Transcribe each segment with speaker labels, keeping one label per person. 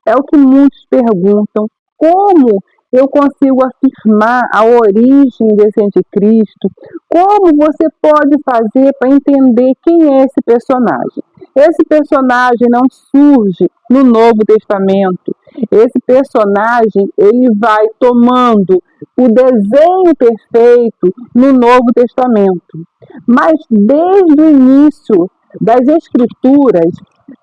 Speaker 1: É o que muitos perguntam. Como eu consigo afirmar a origem desse anticristo? Como você pode fazer para entender quem é esse personagem? Esse personagem não surge no Novo Testamento. Esse personagem, ele vai tomando o desenho perfeito no Novo Testamento. Mas desde o início das Escrituras,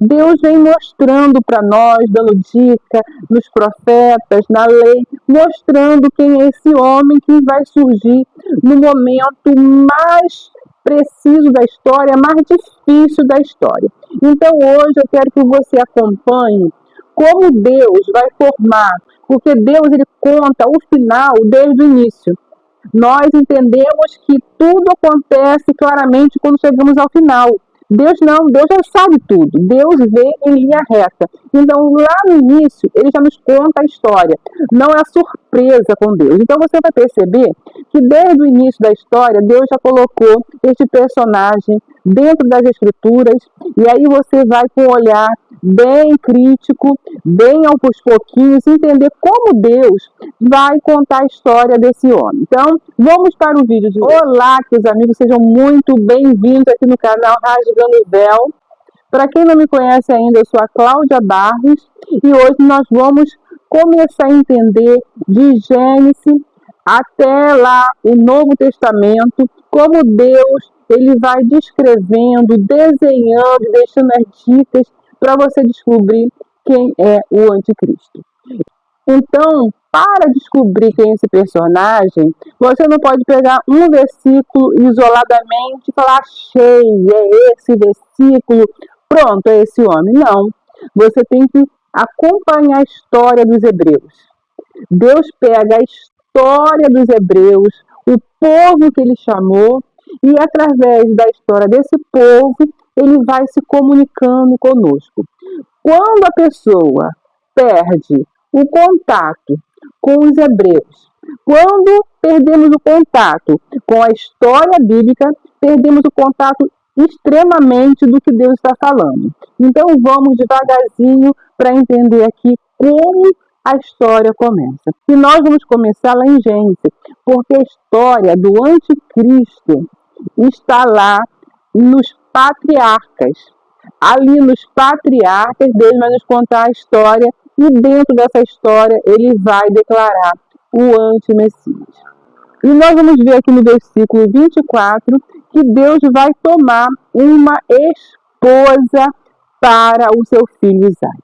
Speaker 1: Deus vem mostrando para nós, dando dica nos profetas, na lei, mostrando quem é esse homem que vai surgir no momento mais preciso da história, mais difícil da história. Então hoje eu quero que você acompanhe como Deus vai formar, porque Deus ele conta o final desde o início. Nós entendemos que tudo acontece claramente quando chegamos ao final. Deus não, Deus já sabe tudo. Deus vê em linha reta. Então, lá no início, ele já nos conta a história. Não é surpresa com Deus. Então, você vai perceber que desde o início da história, Deus já colocou este personagem dentro das Escrituras. E aí você vai com um olhar bem crítico, bem aos pouquinhos, entender como Deus vai contar a história desse homem. Então, vamos para o vídeo de hoje. Olá, meus amigos, sejam muito bem-vindos aqui no canal Rasgando o Véu. Para quem não me conhece ainda, eu sou a Cláudia Barros e hoje nós vamos começar a entender de Gênesis até lá o Novo Testamento, como Deus ele vai descrevendo, desenhando, deixando as dicas para você descobrir quem é o anticristo. Então, para descobrir quem é esse personagem, você não pode pegar um versículo isoladamente e falar, achei, é esse versículo, pronto, é esse homem. Não, você tem que acompanhar a história dos hebreus. Deus pega a história dos hebreus, o povo que ele chamou, e através da história desse povo, ele vai se comunicando conosco. Quando a pessoa perde o contato com os hebreus, quando perdemos o contato com a história bíblica, perdemos o contato extremamente do que Deus está falando. Então vamos devagarzinho para entender aqui como a história começa. E nós vamos começar lá em Gênesis, porque a história do anticristo está lá nos patriarcas. Ali nos patriarcas, Deus vai nos contar a história e dentro dessa história ele vai declarar o anti-Messias. E nós vamos ver aqui no versículo 24 que Deus vai tomar uma esposa para o seu filho Isaac.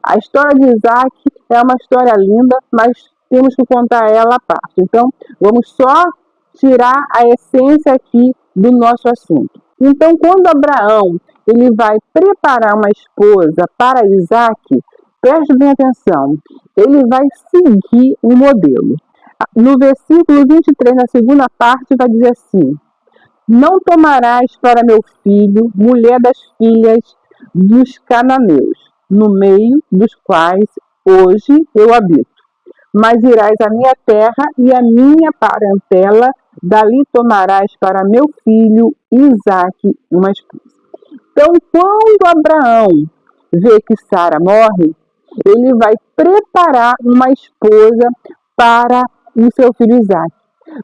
Speaker 1: A história de Isaac é uma história linda, mas temos que contar ela à parte. Então, vamos só tirar a essência aqui do nosso assunto. Então, quando Abraão ele vai preparar uma esposa para Isaac, preste bem atenção, ele vai seguir um modelo. No versículo 23, na segunda parte, vai dizer assim, não tomarás para meu filho mulher das filhas dos cananeus, no meio dos quais hoje eu habito. Mas irás à minha terra e a minha parentela, dali tomarás para meu filho Isaque uma esposa. Então, quando Abraão vê que Sara morre, ele vai preparar uma esposa para o seu filho Isaque.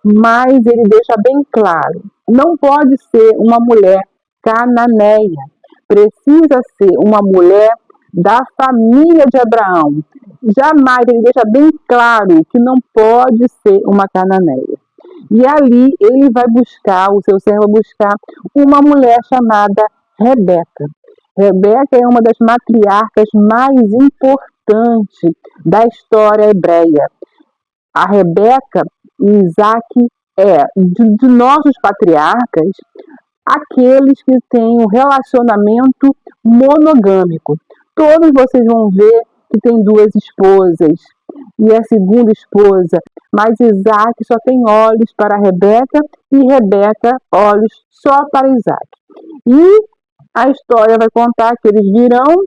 Speaker 1: Mas ele deixa bem claro, não pode ser uma mulher cananeia, precisa ser uma mulher da família de Abraão. Jamais, ele deixa bem claro que não pode ser uma cananeia. E ali ele vai buscar, o seu servo vai buscar uma mulher chamada Rebeca. Rebeca é uma das matriarcas mais importantes da história hebreia. A Rebeca e Isaac é, de nossos patriarcas, aqueles que têm um relacionamento monogâmico. Todos vocês vão ver que tem duas esposas e a segunda esposa, mas Isaac só tem olhos para Rebeca e Rebeca olhos só para Isaac. E a história vai contar que eles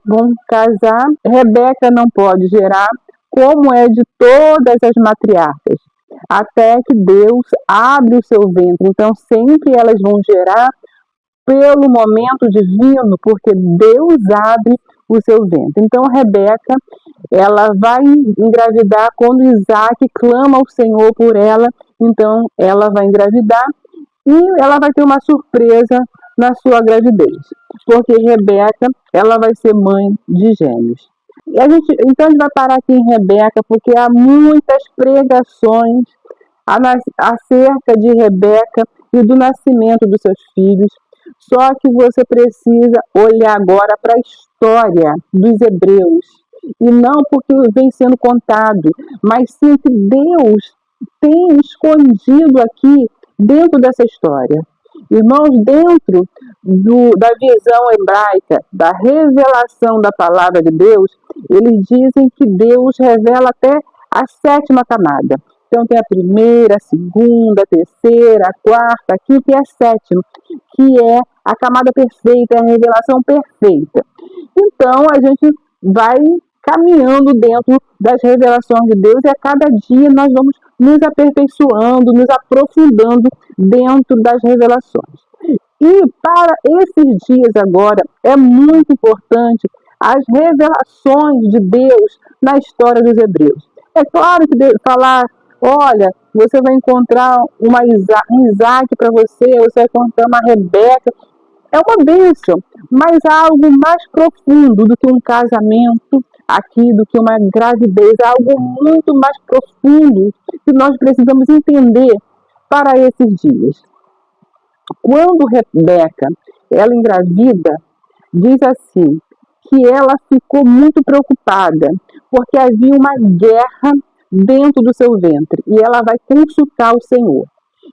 Speaker 1: vão casar. Rebeca não pode gerar, como é de todas as matriarcas, até que Deus abre o seu ventre. Então sempre elas vão gerar pelo momento divino, porque Deus abre o seu ventre. Então, Rebeca, ela vai engravidar quando Isaac clama ao Senhor por ela. Então, ela vai engravidar e ela vai ter uma surpresa na sua gravidez, porque Rebeca, ela vai ser mãe de gêmeos. Então a gente vai parar aqui em Rebeca, porque há muitas pregações acerca de Rebeca e do nascimento dos seus filhos. Só que você precisa olhar agora para a história dos hebreus, e não porque vem sendo contado, mas sim que Deus tem escondido aqui dentro dessa história. Irmãos, dentro da visão hebraica, da revelação da palavra de Deus, eles dizem que Deus revela até a 7ª camada. Então tem a primeira, a segunda, a terceira, a quarta, a quinta e a 7ª, que é a camada perfeita, é a revelação perfeita. Então a gente vai caminhando dentro das revelações de Deus, e a cada dia nós vamos nos aperfeiçoando, nos aprofundando dentro das revelações. E para esses dias agora, é muito importante as revelações de Deus na história dos hebreus. É claro que falar, olha, você vai encontrar um Isaac para você vai encontrar uma Rebeca, é uma bênção, mas há algo mais profundo do que um casamento aqui, do que uma gravidez, há algo muito mais profundo que nós precisamos entender para esses dias. Quando Rebeca, ela engravida, diz assim, que ela ficou muito preocupada, porque havia uma guerra dentro do seu ventre, e ela vai consultar o Senhor.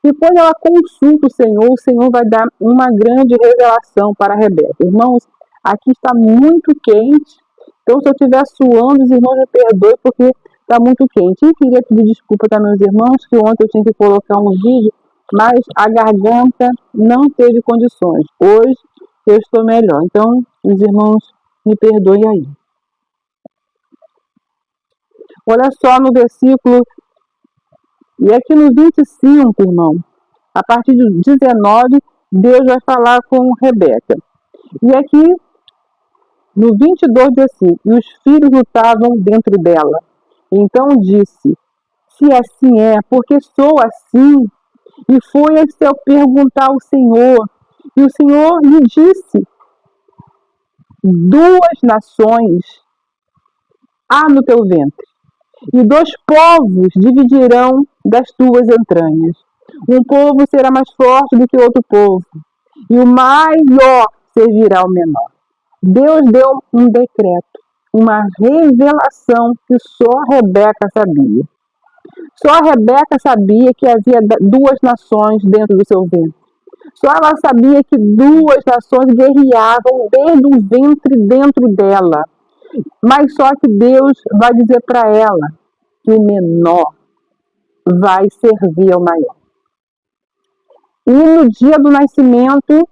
Speaker 1: E quando ela consulta o Senhor vai dar uma grande revelação para Rebeca. Irmãos, aqui está muito quente, então se eu estiver suando, os irmãos me perdoem, porque está muito quente. E queria pedir desculpa para meus irmãos, que ontem eu tinha que colocar um vídeo, mas a garganta não teve condições. Hoje eu estou melhor, então os irmãos me perdoem aí. Olha só no versículo, e aqui no 25, irmão, a partir do 19, Deus vai falar com Rebeca. E aqui no 22 diz assim, e os filhos lutavam dentro dela. Então disse, se assim é, porque sou assim. E foi a seu perguntar ao Senhor, e o Senhor lhe disse, 2 nações há no teu ventre, e 2 povos dividirão das tuas entranhas. Um povo será mais forte do que outro povo, e o maior servirá ao menor. Deus deu um decreto, uma revelação que só Rebeca sabia. Só Rebeca sabia que havia 2 nações dentro do seu ventre. Só ela sabia que 2 nações guerreavam desde o ventre dentro dela. Mas só que Deus vai dizer para ela que o menor vai servir ao maior. E no dia do nascimento,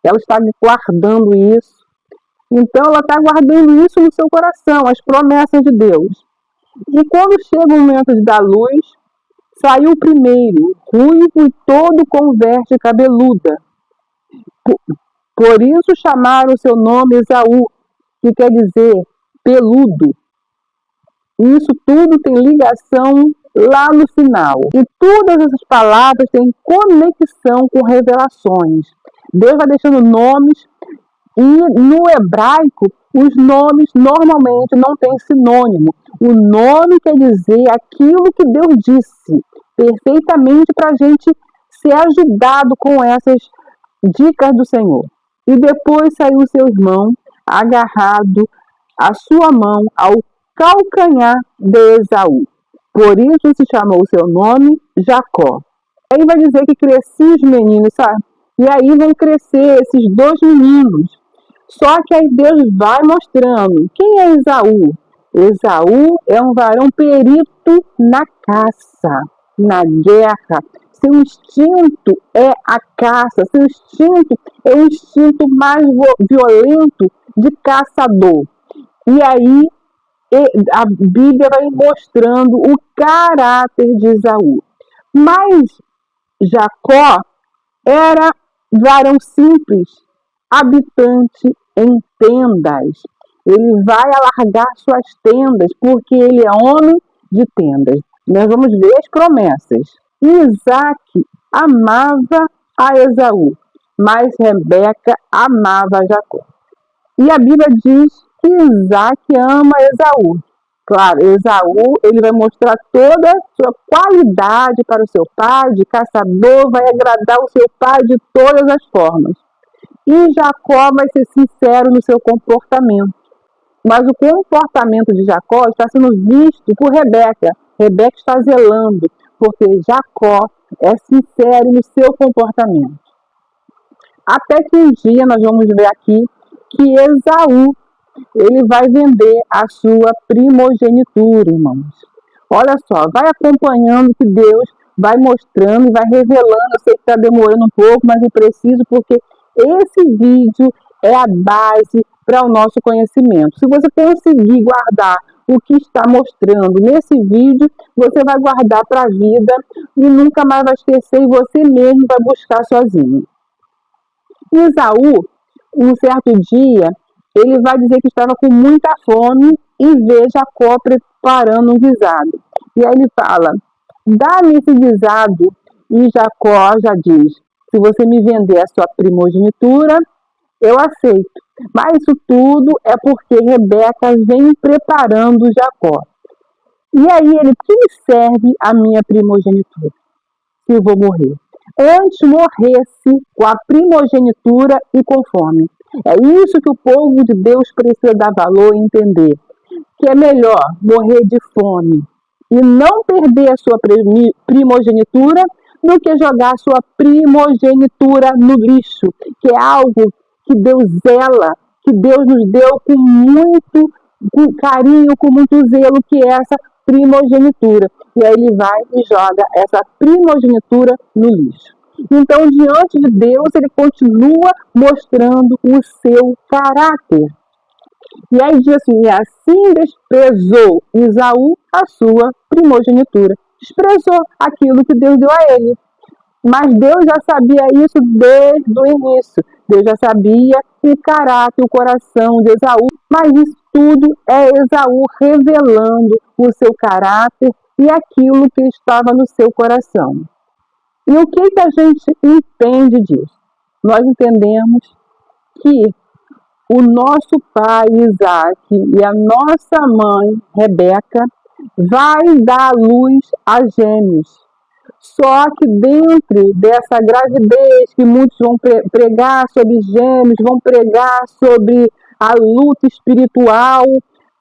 Speaker 1: ela está guardando isso. Então ela está guardando isso no seu coração, as promessas de Deus. E quando chega o momento de dar luz, saiu o primeiro, ruivo e todo com veste cabeluda. Por isso chamaram o seu nome Esaú, que quer dizer peludo. Isso tudo tem ligação lá no final. E todas essas palavras têm conexão com revelações. Deus vai deixando nomes, e no hebraico, os nomes normalmente não têm sinônimo. O nome quer dizer aquilo que Deus disse perfeitamente para a gente ser ajudado com essas dicas do Senhor. E depois saiu seu irmão agarrado a sua mão ao calcanhar de Esaú. Por isso se chamou seu nome Jacó. Aí vai dizer que cresciam os meninos, sabe? E aí vão crescer esses 2 meninos. Só que aí Deus vai mostrando quem é Esaú. Esaú é um varão perito na caça, na guerra. Seu instinto é a caça, seu instinto é o instinto mais violento de caçador. E aí a Bíblia vai mostrando o caráter de Esaú. Mas Jacó era varão simples, habitante em tendas. Ele vai alargar suas tendas, porque ele é homem de tendas. Nós vamos ver as promessas. Isaac amava a Esaú, mas Rebeca amava a Jacó. E a Bíblia diz que Isaac ama Esaú. Claro, Esaú, ele vai mostrar toda a sua qualidade para o seu pai, de caçador, vai agradar o seu pai de todas as formas. E Jacó vai ser sincero no seu comportamento. Mas o comportamento de Jacó está sendo visto por Rebeca. Rebeca está zelando, porque Jacó é sincero no seu comportamento. Até que um dia nós vamos ver aqui que Esaú, ele vai vender a sua primogenitura, irmãos. Olha só, vai acompanhando que Deus vai mostrando e vai revelando. Eu sei que está demorando um pouco, mas é preciso, porque esse vídeo é a base para o nosso conhecimento. Se você conseguir guardar o que está mostrando nesse vídeo, você vai guardar para a vida e nunca mais vai esquecer, e você mesmo vai buscar sozinho. Esaú, um certo dia, ele vai dizer que estava com muita fome e vê Jacó preparando um guisado. E aí ele fala, dá-me esse guisado. E Jacó já diz, se você me vender a sua primogenitura, eu aceito. Mas isso tudo é porque Rebeca vem preparando Jacó. E aí ele, que me serve a minha primogenitura, se eu vou morrer? Antes morresse com a primogenitura e com fome. É isso que o povo de Deus precisa dar valor e entender. Que é melhor morrer de fome e não perder a sua primogenitura do que jogar a sua primogenitura no lixo, que é algo que Deus zela, que Deus nos deu com muito carinho, com muito zelo, que é essa primogenitura. E aí ele vai e joga essa primogenitura no lixo. Então, diante de Deus, ele continua mostrando o seu caráter. E aí diz assim, e assim desprezou Esaú a sua primogenitura. Desprezou aquilo que Deus deu a ele. Mas Deus já sabia isso desde o início. Deus já sabia o caráter, o coração de Esaú. Mas isso tudo é Esaú revelando o seu caráter e aquilo que estava no seu coração. E o que a gente entende disso? Nós entendemos que o nosso pai Isaac e a nossa mãe Rebeca vai dar luz a gêmeos. Só que dentro dessa gravidez, que muitos vão pregar sobre gêmeos, vão pregar sobre a luta espiritual,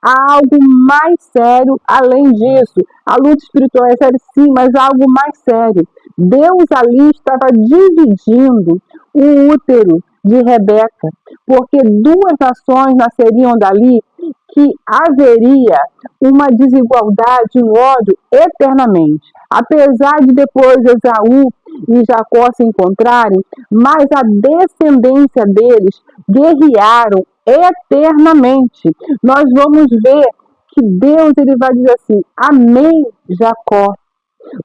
Speaker 1: há algo mais sério além disso. A luta espiritual é séria sim, mas há algo mais sério. Deus ali estava dividindo o útero de Rebeca, porque duas nações nasceriam dali, que haveria uma desigualdade, um ódio eternamente. Apesar de depois Esaú e Jacó se encontrarem, mas a descendência deles guerrearam eternamente. Nós vamos ver que Deus ele vai dizer assim, amei Jacó,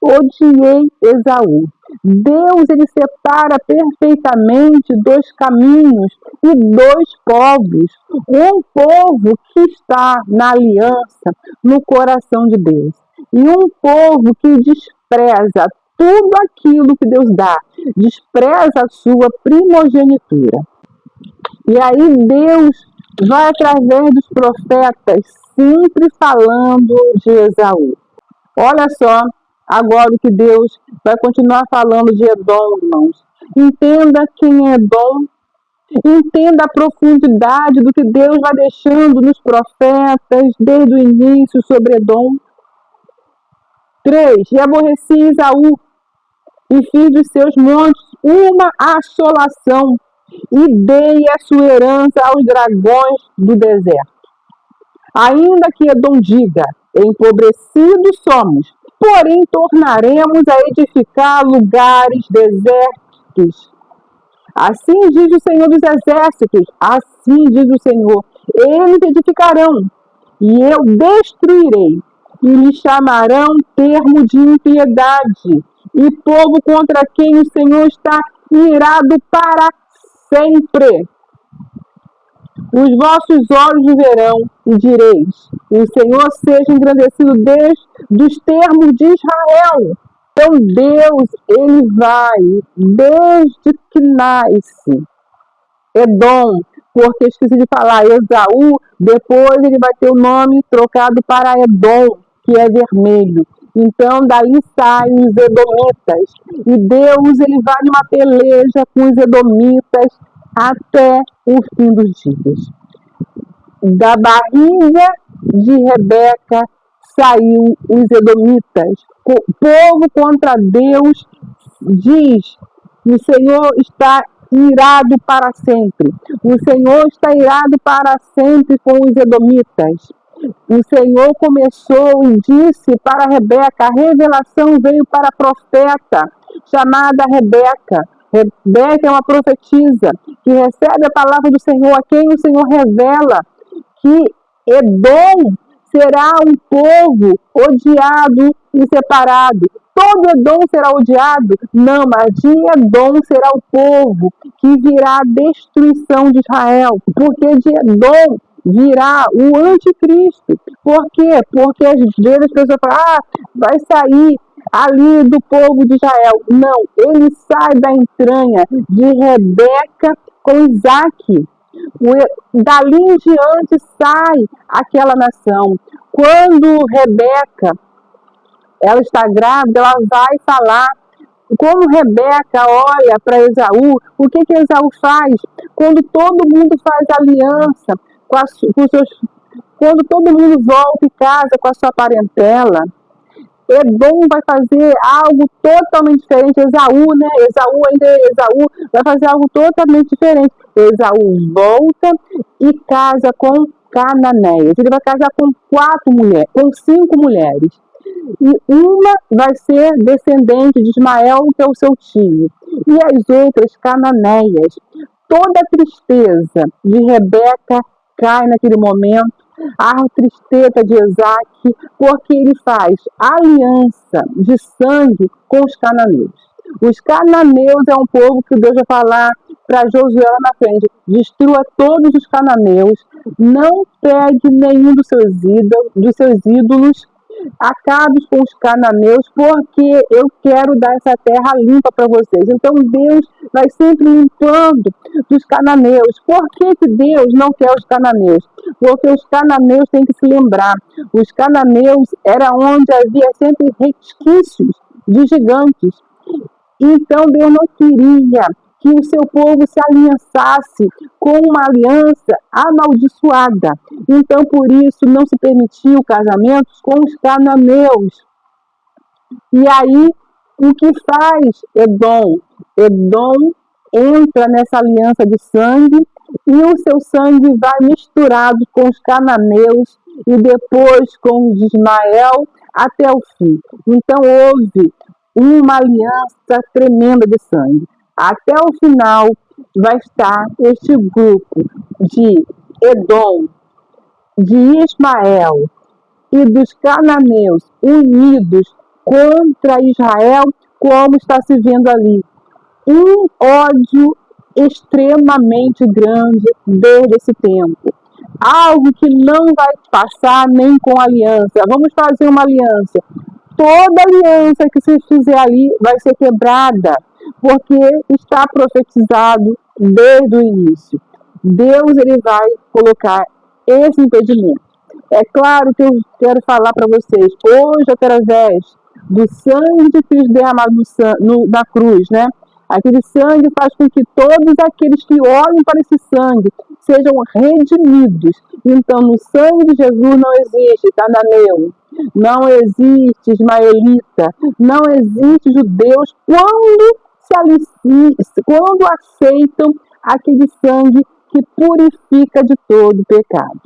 Speaker 1: odiei Esaú. Deus ele separa perfeitamente dois caminhos e dois povos. Um povo que está na aliança, no coração de Deus. E um povo que despreza tudo aquilo que Deus dá. Despreza a sua primogenitura. E aí Deus vai através dos profetas sempre falando de Esaú. Olha só, agora o que Deus vai continuar falando de Edom, irmãos. Entenda quem é Edom. Entenda a profundidade do que Deus vai deixando nos profetas desde o início sobre Edom. 3. E aborreci Esaú e fiz dos seus montes uma assolação e dei a sua herança aos dragões do deserto. Ainda que Edom diga, empobrecidos somos, porém tornaremos a edificar lugares desertos. Assim diz o Senhor dos Exércitos, assim diz o Senhor, eles edificarão, e eu destruirei, e lhe chamarão termo de impiedade, e povo contra quem o Senhor está irado para sempre. Os vossos olhos verão e direis: o Senhor seja engrandecido desde os termos de Israel. Então Deus, ele vai desde que nasce. Edom, porque esqueci de falar, Esaú, depois ele vai ter o nome trocado para Edom, que é vermelho. Então, daí saem os edomitas. E Deus, ele vai numa peleja com os edomitas até o fim dos dias. Da barriga de Rebeca saiu os edomitas. O povo contra Deus diz: o Senhor está irado para sempre. O Senhor está irado para sempre com os edomitas. O Senhor começou e disse para Rebeca, a revelação veio para a profeta chamada Rebeca. Rebeca é uma profetisa que recebe a palavra do Senhor, a quem o Senhor revela que Edom será um povo odiado e separado. Todo Edom será odiado? Não, mas de Edom será o povo que virá a destruição de Israel. Porque de Edom virá o anticristo. Por quê? Porque às vezes as pessoas falam, vai sair ali do povo de Israel. Não, ele sai da entranha de Rebeca com Isaac. Dali em diante sai aquela nação. Quando Rebeca ela está grávida, ela vai falar. Quando Rebeca olha para Esaú, o que Esaú faz? Quando todo mundo faz aliança, quando todo mundo volta e casa com a sua parentela, Edom vai fazer algo totalmente diferente. Esaú, né? Esaú ainda é Esaú, vai fazer algo totalmente diferente. Esaú volta e casa com Cananéias. Ele vai casar com 5 mulheres. E uma vai ser descendente de Ismael, que é o seu tio. E as outras Cananéias. Toda a tristeza de Rebeca cai naquele momento. A tristeza de Isaac, porque ele faz aliança de sangue com os cananeus. Os cananeus é um povo que Deus vai falar para Josué lá na frente: destrua todos os cananeus, não pegue nenhum dos seus ídolos, acabe com os cananeus, porque eu quero dar essa terra limpa para vocês. Então Deus vai sempre limpando dos cananeus. Por que Deus não quer os cananeus? Porque os cananeus têm que se lembrar. Os cananeus era onde havia sempre resquícios de gigantes. Então Deus não queria que o seu povo se aliançasse com uma aliança amaldiçoada. Então, por isso, não se permitiu casamentos com os cananeus. E aí, o que faz Edom? Edom entra nessa aliança de sangue e o seu sangue vai misturado com os cananeus e depois com os de Ismael até o fim. Então, houve uma aliança tremenda de sangue. Até o final vai estar este grupo de Edom, de Ismael e dos cananeus unidos contra Israel, como está se vendo ali. Um ódio extremamente grande desde esse tempo. Algo que não vai passar nem com aliança. Vamos fazer uma aliança. Toda aliança que se fizer ali vai ser quebrada, porque está profetizado desde o início. Deus ele vai colocar esse impedimento. É claro que eu quero falar para vocês, hoje, através do sangue de Cristo derramado na cruz, né? Aquele sangue faz com que todos aqueles que olham para esse sangue sejam redimidos. Então, no sangue de Jesus não existe cananeu, não existe ismaelita, não existe judeus quando aceitam aquele sangue que purifica de todo pecado.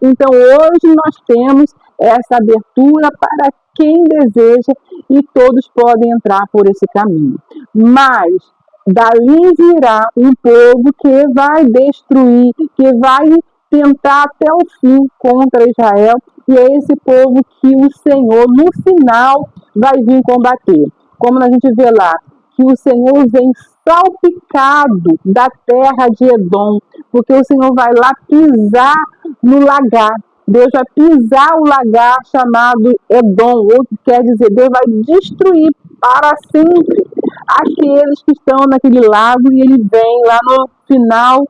Speaker 1: Então, hoje nós temos essa abertura para quem deseja e todos podem entrar por esse caminho. Mas dali virá um povo que vai destruir, que vai tentar até o fim contra Israel, e é esse povo que o Senhor, no final, vai vir combater. Como a gente vê lá, que o Senhor vem salpicado da terra de Edom, porque o Senhor vai lá pisar no lagar. Deus vai pisar o lagar chamado Edom, ou que quer dizer, Deus vai destruir para sempre aqueles que estão naquele lago, e ele vem lá no final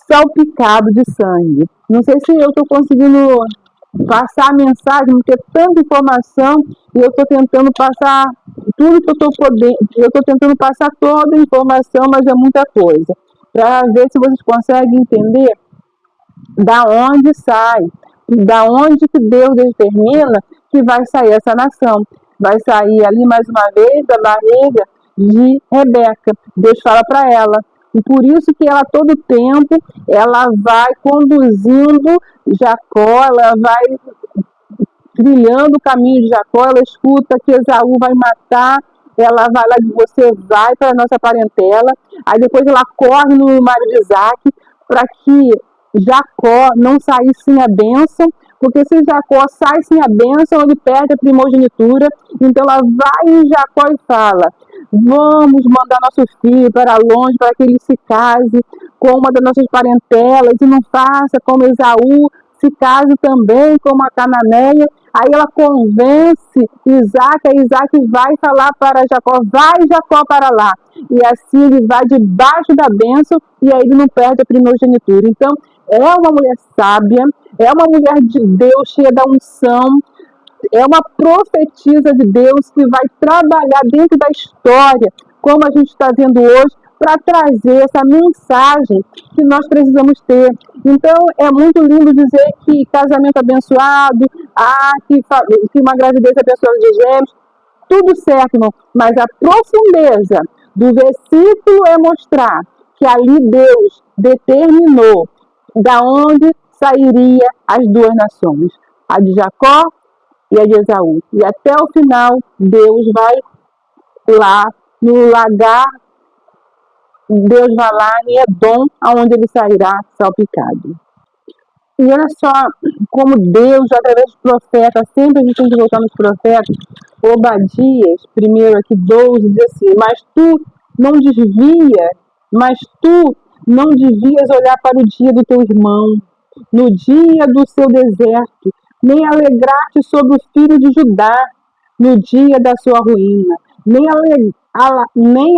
Speaker 1: salpicado de sangue. Não sei se eu estou conseguindo passar a mensagem, porque é tanta informação, e eu estou tentando passar tudo que eu estou podendo, eu estou tentando passar toda a informação, mas é muita coisa, para ver se vocês conseguem entender da onde sai, da onde que Deus determina que vai sair essa nação. Vai sair ali mais uma vez da barriga de Rebeca. Deus fala para ela. E por isso que ela, todo tempo, ela vai conduzindo Jacó, ela vai trilhando o caminho de Jacó, ela escuta que Esaú vai matar, ela vai lá, você vai para a nossa parentela, aí depois ela corre no marido de Isaac, para que Jacó não saísse sem a bênção, porque se Jacó sai sem a bênção, ele perde a primogenitura. Então ela vai em Jacó e fala: vamos mandar nosso filho para longe, para que ele se case com uma das nossas parentelas, e não faça como Esaú, se case também com uma cananeia. Aí ela convence Isaac, aí Isaac vai falar para Jacó: vai Jacó para lá. E assim ele vai debaixo da bênção, e aí ele não perde a primogenitura. Então, é uma mulher sábia, é uma mulher de Deus, cheia da unção, é uma profetisa de Deus que vai trabalhar dentro da história, como a gente está vendo hoje, para trazer essa mensagem que nós precisamos ter. Então, é muito lindo dizer que casamento abençoado, que uma gravidez abençoada de gêmeos, tudo certo, irmão, mas a profundeza do versículo é mostrar que ali Deus determinou da onde sairia as duas nações, a de Jacó e a de Esaú. E até o final, Deus vai lá no lagar, Deus vai lá em Edom, aonde ele sairá salpicado. E olha só como Deus, através dos profetas, sempre a gente tem que voltar nos profetas. Obadias, primeiro aqui 12, diz assim: mas tu não devias olhar para o dia do teu irmão, no dia do seu deserto, nem alegrar-te sobre o filho de Judá, no dia da sua ruína, nem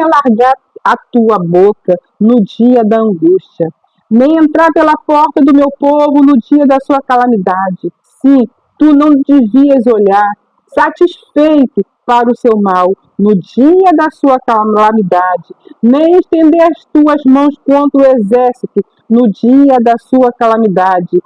Speaker 1: alargar a tua boca no dia da angústia, nem entrar pela porta do meu povo no dia da sua calamidade. Sim, tu não devias olhar satisfeito para o seu mal no dia da sua calamidade, nem estender as tuas mãos contra o exército no dia da sua calamidade,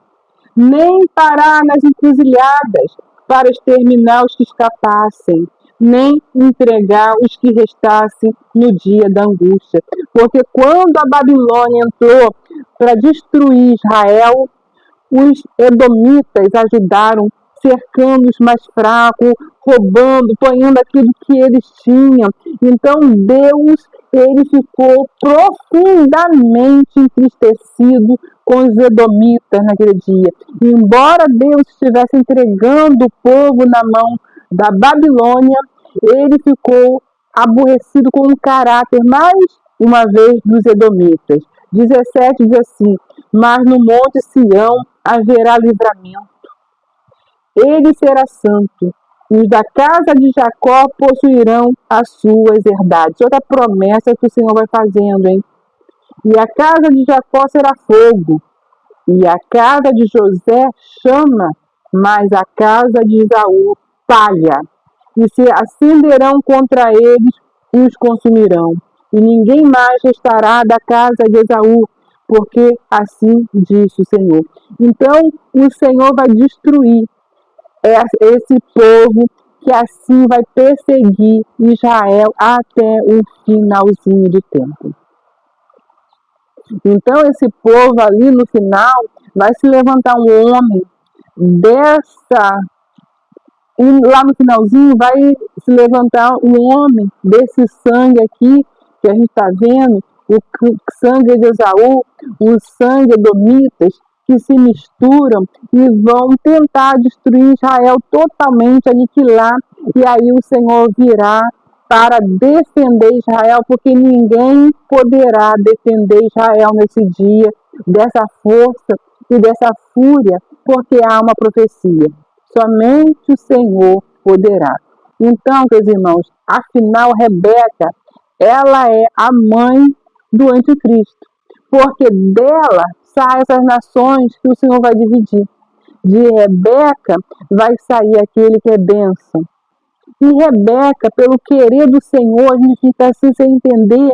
Speaker 1: nem parar nas encruzilhadas para exterminar os que escapassem, nem entregar os que restassem no dia da angústia. Porque quando a Babilônia entrou para destruir Israel, os edomitas ajudaram, cercando os mais fracos, roubando, ponhando aquilo que eles tinham. Então Deus, ele ficou profundamente entristecido com os edomitas naquele dia. E embora Deus estivesse entregando o povo na mão da Babilônia, ele ficou aborrecido com o caráter, mais uma vez, dos edomitas. 17 diz assim: mas no monte Sião haverá livramento. Ele será santo, e os da casa de Jacó possuirão as suas herdades. Outra promessa que o Senhor vai fazendo, hein? E a casa de Jacó será fogo, e a casa de José chama, mas a casa de Esaú palha. E se acenderão contra eles e os consumirão. E ninguém mais restará da casa de Esaú, porque assim disse o Senhor. Então, o Senhor vai destruir esse povo que assim vai perseguir Israel até o finalzinho do tempo. Então, esse povo ali no final vai se levantar um homem e lá no finalzinho vai se levantar um homem desse sangue aqui que a gente está vendo, o sangue de Esaú, o sangue edomitas, que se misturam e vão tentar destruir Israel totalmente, aniquilar, e aí o Senhor virá para defender Israel, porque ninguém poderá defender Israel nesse dia, dessa força e dessa fúria, porque há uma profecia. Somente o Senhor poderá. Então, meus irmãos, afinal, Rebeca, ela é a mãe do anticristo, porque dela saem essas nações que o Senhor vai dividir. De Rebeca vai sair aquele que é bênção. E Rebeca, pelo querer do Senhor, a gente fica assim sem entender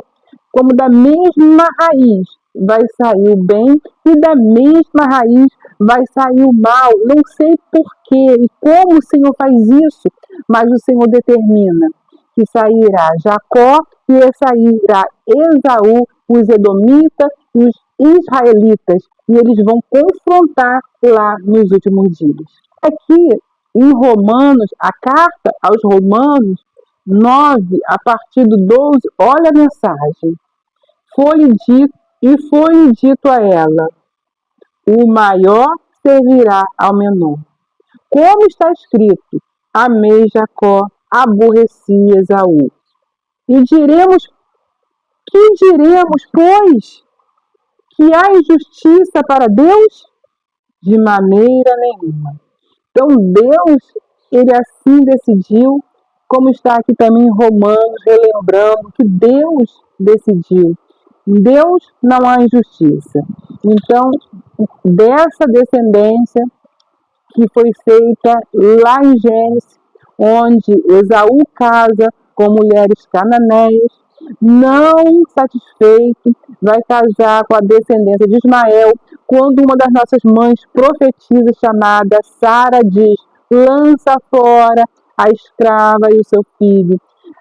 Speaker 1: como da mesma raiz vai sair o bem e da mesma raiz vai sair o mal. Não sei porquê e como o Senhor faz isso, mas o Senhor determina que sairá Jacó e sairá Esaú, os edomitas e os israelitas, e eles vão confrontar lá nos últimos dias. Aqui em Romanos, a carta aos Romanos 9, a partir do 12, olha a mensagem. Foi-lhe dito a ela, o maior servirá ao menor. Como está escrito, amei Jacó, aborreci Esaú. E diremos, pois, que há injustiça para Deus? De maneira nenhuma. Então Deus, ele assim decidiu, como está aqui também em Romanos, relembrando que Deus decidiu. Em Deus não há injustiça. Então, dessa descendência que foi feita lá em Gênesis, onde Esaú casa com mulheres cananeias, não satisfeito, vai casar com a descendência de Ismael, quando uma das nossas mães profetiza, chamada Sara, diz, lança fora a escrava e o seu filho.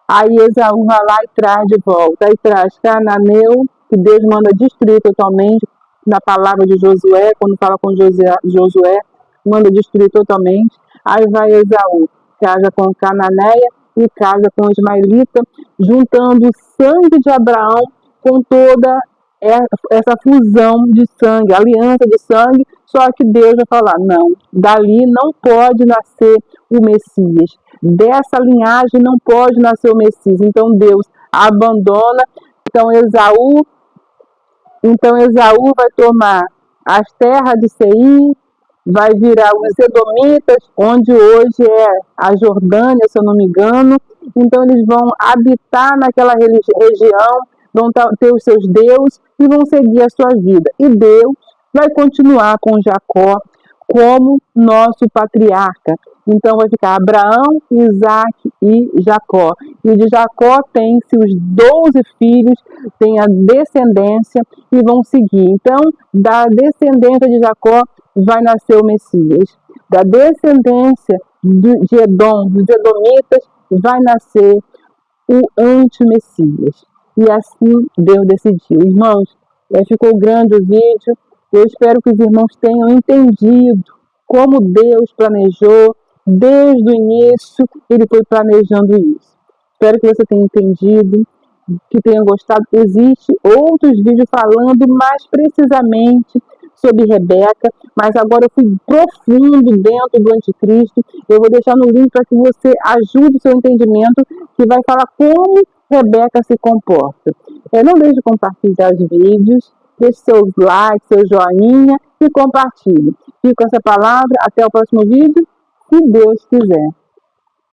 Speaker 1: Aí Esaú vai lá e traz de volta. Aí traz Cananeu, que Deus manda destruir totalmente, na palavra de Josué, quando fala com Josué, manda destruir totalmente. Aí vai Esaú, casa com Cananeia e casa com Ismaelita, juntando o sangue de Abraão com toda essa fusão de sangue, aliança de sangue, só que Deus vai falar, não, dali não pode nascer o Messias, dessa linhagem não pode nascer o Messias, então Deus abandona, então Esaú vai tomar as terras de Seir, vai virar os Edomitas, onde hoje é a Jordânia, se eu não me engano. Então eles vão habitar naquela região, vão ter os seus deuses e vão seguir a sua vida. E Deus vai continuar com Jacó como nosso patriarca. Então vai ficar Abraão, Isaac e Jacó. E de Jacó tem-se os 12 filhos, tem a descendência e vão seguir. Então, da descendência de Jacó vai nascer o Messias. Da descendência de Edom, dos Edomitas, vai nascer o anti-Messias. E assim Deus decidiu. Irmãos, ficou grande o vídeo. Eu espero que os irmãos tenham entendido como Deus planejou. Desde o início, Ele foi planejando isso. Espero que você tenha entendido, que tenha gostado. Existem outros vídeos falando mais precisamente sobre Rebeca, mas agora eu fui profundo dentro do anticristo. Eu vou deixar no link para que você ajude o seu entendimento, que vai falar como Rebeca se comporta. Não deixe de compartilhar os vídeos, deixe seus likes, seu joinha e compartilhe. Fico com essa palavra, até o próximo vídeo, se Deus quiser.